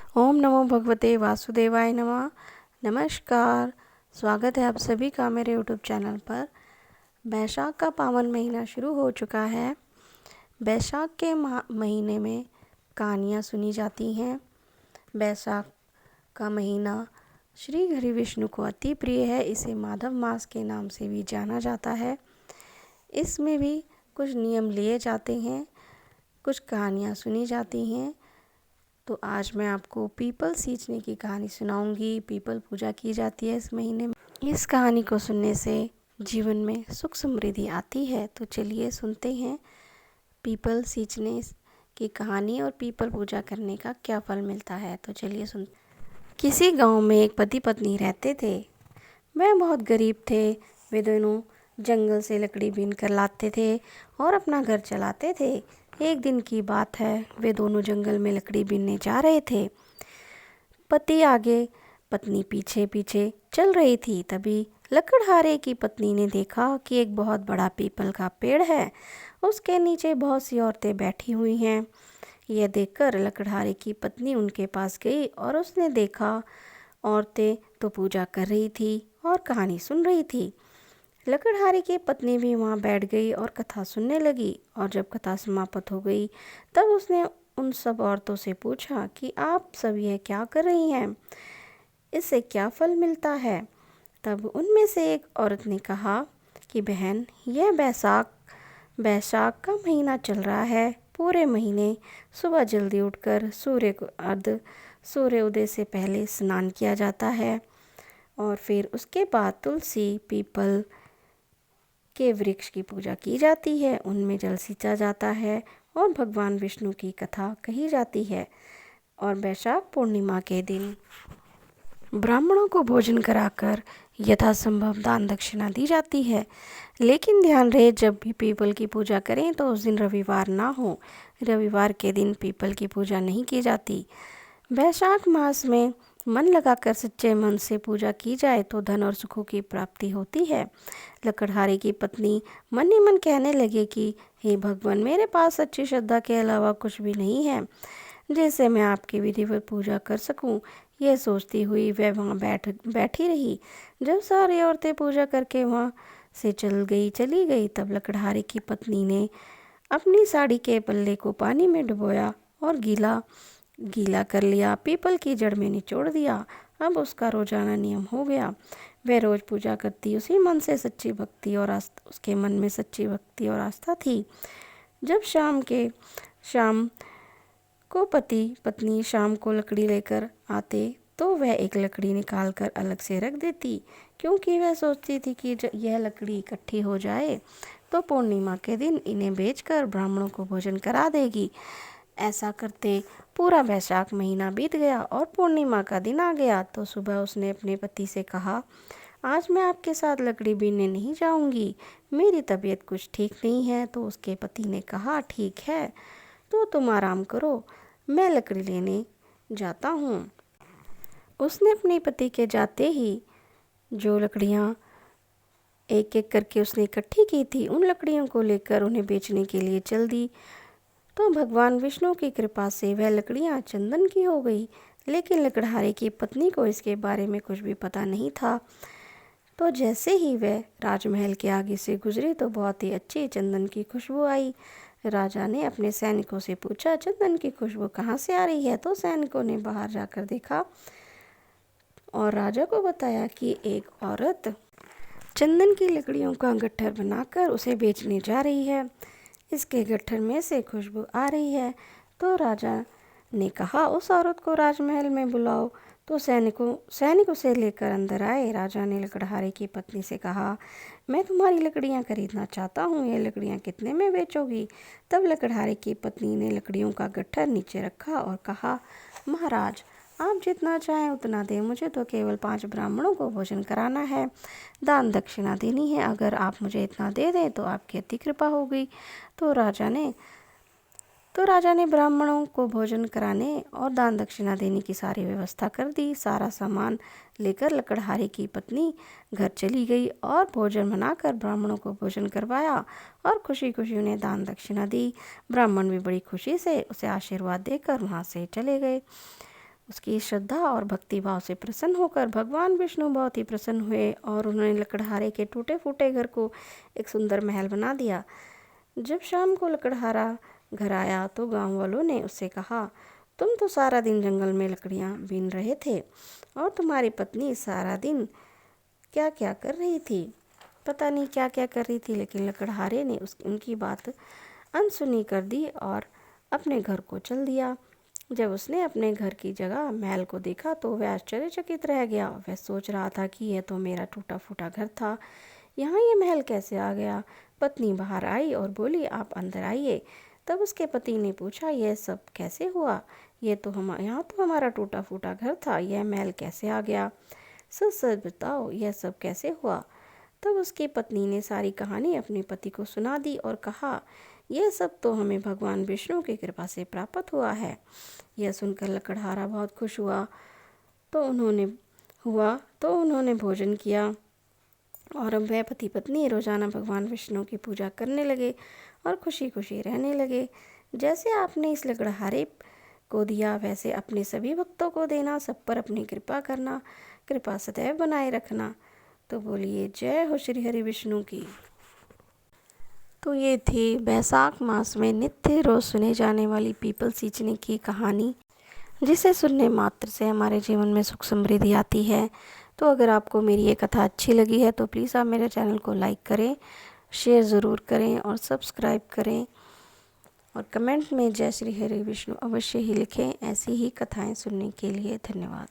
ओम नमो भगवते वासुदेवाय नमः। नमस्कार, स्वागत है आप सभी का मेरे यूट्यूब चैनल पर। बैसाख का पावन महीना शुरू हो चुका है। बैसाख के महीने में कहानियाँ सुनी जाती हैं। बैसाख का महीना श्री हरि विष्णु को अति प्रिय है। इसे माधव मास के नाम से भी जाना जाता है। इसमें भी कुछ नियम लिए जाते हैं, कुछ कहानियाँ सुनी जाती हैं। तो आज मैं आपको पीपल सींचने की कहानी सुनाऊंगी। पीपल पूजा की जाती है इस महीने में। इस कहानी को सुनने से जीवन में सुख समृद्धि आती है। तो चलिए सुनते हैं पीपल सींचने की कहानी और पीपल पूजा करने का क्या फल मिलता है। तो चलिए सुन। किसी गांव में एक पति पत्नी रहते थे। वह बहुत गरीब थे। वे दोनों जंगल से लकड़ी बीन कर लाते थे और अपना घर चलाते थे। एक दिन की बात है, वे दोनों जंगल में लकड़ी बीनने जा रहे थे। पति आगे, पत्नी पीछे पीछे चल रही थी। तभी लकड़हारे की पत्नी ने देखा कि एक बहुत बड़ा पीपल का पेड़ है। उसके नीचे बहुत सी औरतें बैठी हुई हैं। यह देखकर लकड़हारे की पत्नी उनके पास गई और उसने देखा औरतें तो पूजा कर रही थी और कहानी सुन रही थी। लकड़हारे की पत्नी भी वहाँ बैठ गई और कथा सुनने लगी। और जब कथा समाप्त हो गई तब उसने उन सब औरतों से पूछा कि आप सब यह क्या कर रही हैं, इससे क्या फल मिलता है। तब उनमें से एक औरत ने कहा कि बहन, यह बैसाख का महीना चल रहा है। पूरे महीने सुबह जल्दी उठकर सूर्य उदय से पहले स्नान किया जाता है और फिर उसके बाद तुलसी पीपल के वृक्ष की पूजा की जाती है। उनमें जल सींचा जाता है और भगवान विष्णु की कथा कही जाती है। और बैसाख पूर्णिमा के दिन ब्राह्मणों को भोजन कराकर यथासंभव दान दक्षिणा दी जाती है। लेकिन ध्यान रहे, जब भी पीपल की पूजा करें तो उस दिन रविवार ना हो। रविवार के दिन पीपल की पूजा नहीं की जाती। बैसाख मास में मन लगाकर सच्चे मन से पूजा की जाए तो धन और सुखों की प्राप्ति होती है। लकड़हारे की पत्नी मन ही मन कहने लगे कि हे भगवान, मेरे पास सच्ची श्रद्धा के अलावा कुछ भी नहीं है जिससे मैं आपकी विधिवत पूजा कर सकूं। यह सोचती हुई वह वहाँ बैठी रही। जब सारी औरतें पूजा करके वहाँ से चली गई तब लकड़हारे की पत्नी ने अपनी साड़ी के पल्ले को पानी में डुबोया और गीला कर लिया, पीपल की जड़ में निचोड़ दिया। अब उसका रोजाना नियम हो गया। वह रोज पूजा करती। उसी मन से सच्ची भक्ति और आस्था, उसके मन में सच्ची भक्ति और आस्था थी। जब शाम को पति पत्नी शाम को लकड़ी लेकर आते तो वह एक लकड़ी निकाल कर अलग से रख देती, क्योंकि वह सोचती थी कि यह लकड़ी इकट्ठी हो जाए तो पूर्णिमा के दिन इन्हें बेचकर ब्राह्मणों को भोजन करा देगी। ऐसा करते पूरा बैसाख महीना बीत गया और पूर्णिमा का दिन आ गया। तो सुबह उसने अपने पति से कहा, आज मैं आपके साथ लकड़ी बीनने नहीं जाऊंगी, मेरी तबीयत कुछ ठीक नहीं है। तो उसके पति ने कहा, ठीक है, तो तुम आराम करो, मैं लकड़ी लेने जाता हूँ। उसने अपने पति के जाते ही जो लकड़ियाँ एक एक करके उसने इकट्ठी की थी, उन लकड़ियों को लेकर उन्हें बेचने के लिए चल दी। तो भगवान विष्णु की कृपा से वह लकड़ियाँ चंदन की हो गई। लेकिन लकड़हारे की पत्नी को इसके बारे में कुछ भी पता नहीं था। तो जैसे ही वह राजमहल के आगे से गुजरी तो बहुत ही अच्छी चंदन की खुशबू आई। राजा ने अपने सैनिकों से पूछा, चंदन की खुशबू कहाँ से आ रही है। तो सैनिकों ने बाहर जाकर देखा और राजा को बताया कि एक औरत चंदन की लकड़ियों का गट्ठर बनाकर उसे बेचने जा रही है। इसके गट्ठर में से खुशबू आ रही है। तो राजा ने कहा, उस औरत को राजमहल में बुलाओ। तो सैनिक उसे लेकर अंदर आए। राजा ने लकड़हारे की पत्नी से कहा, मैं तुम्हारी लकड़ियाँ खरीदना चाहता हूँ, ये लकड़ियाँ कितने में बेचोगी। तब लकड़हारे की पत्नी ने लकड़ियों का गट्ठर नीचे रखा और कहा, महाराज, आप जितना चाहें उतना दें, मुझे तो केवल 5 ब्राह्मणों को भोजन कराना है, दान दक्षिणा देनी है। अगर आप मुझे इतना दे दें तो आपकी अति कृपा हो गई। तो राजा ने ब्राह्मणों को भोजन कराने और दान दक्षिणा देने की सारी व्यवस्था कर दी। सारा सामान लेकर लकड़हारे की पत्नी घर चली गई और भोजन बनाकर ब्राह्मणों को भोजन करवाया और खुशी खुशी उन्हें दान दक्षिणा दी। ब्राह्मण भी बड़ी खुशी से उसे आशीर्वाद देकर वहाँ से चले गए। उसकी श्रद्धा और भक्ति भाव से प्रसन्न होकर भगवान विष्णु बहुत ही प्रसन्न हुए और उन्होंने लकड़हारे के टूटे फूटे घर को एक सुंदर महल बना दिया। जब शाम को लकड़हारा घर आया तो गांव वालों ने उससे कहा, तुम तो सारा दिन जंगल में लकड़ियां बीन रहे थे और तुम्हारी पत्नी सारा दिन क्या क्या कर रही थी। पता नहीं क्या क्या कर रही थी, लेकिन लकड़हारे ने उनकी बात अनसुनी कर दी और अपने घर को चल दिया। जब उसने अपने घर की जगह महल को देखा तो वह आश्चर्यचकित रह गया। वह सोच रहा था कि यह तो मेरा टूटा फूटा घर था, यहाँ ये महल कैसे आ गया। पत्नी बाहर आई और बोली, आप अंदर आइए। तब उसके पति ने पूछा, यह सब कैसे हुआ? यहाँ तो हमारा टूटा फूटा घर था, यह महल कैसे आ गया? सच सच बताओ, यह सब कैसे हुआ? तब उसकी पत्नी ने सारी कहानी अपने पति को सुना दी और कहा, यह सब तो हमें भगवान विष्णु की कृपा से प्राप्त हुआ है। यह सुनकर लकड़हारा बहुत खुश हुआ तो उन्होंने भोजन किया और अब वह पति पत्नी रोजाना भगवान विष्णु की पूजा करने लगे और खुशी खुशी रहने लगे। जैसे आपने इस लकड़हारे को दिया वैसे अपने सभी भक्तों को देना, सब पर अपनी कृपा करना, कृपा सदैव बनाए रखना। तो बोलिए जय हो श्री हरि विष्णु की। तो ये थी बैसाख मास में नित्य रोज सुने जाने वाली पीपल सींचने की कहानी, जिसे सुनने मात्र से हमारे जीवन में सुख समृद्धि आती है। तो अगर आपको मेरी ये कथा अच्छी लगी है तो प्लीज़ आप मेरे चैनल को लाइक करें, शेयर ज़रूर करें और सब्सक्राइब करें और कमेंट में जय श्री हरि विष्णु अवश्य ही लिखें। ऐसी ही कथाएं सुनने के लिए धन्यवाद।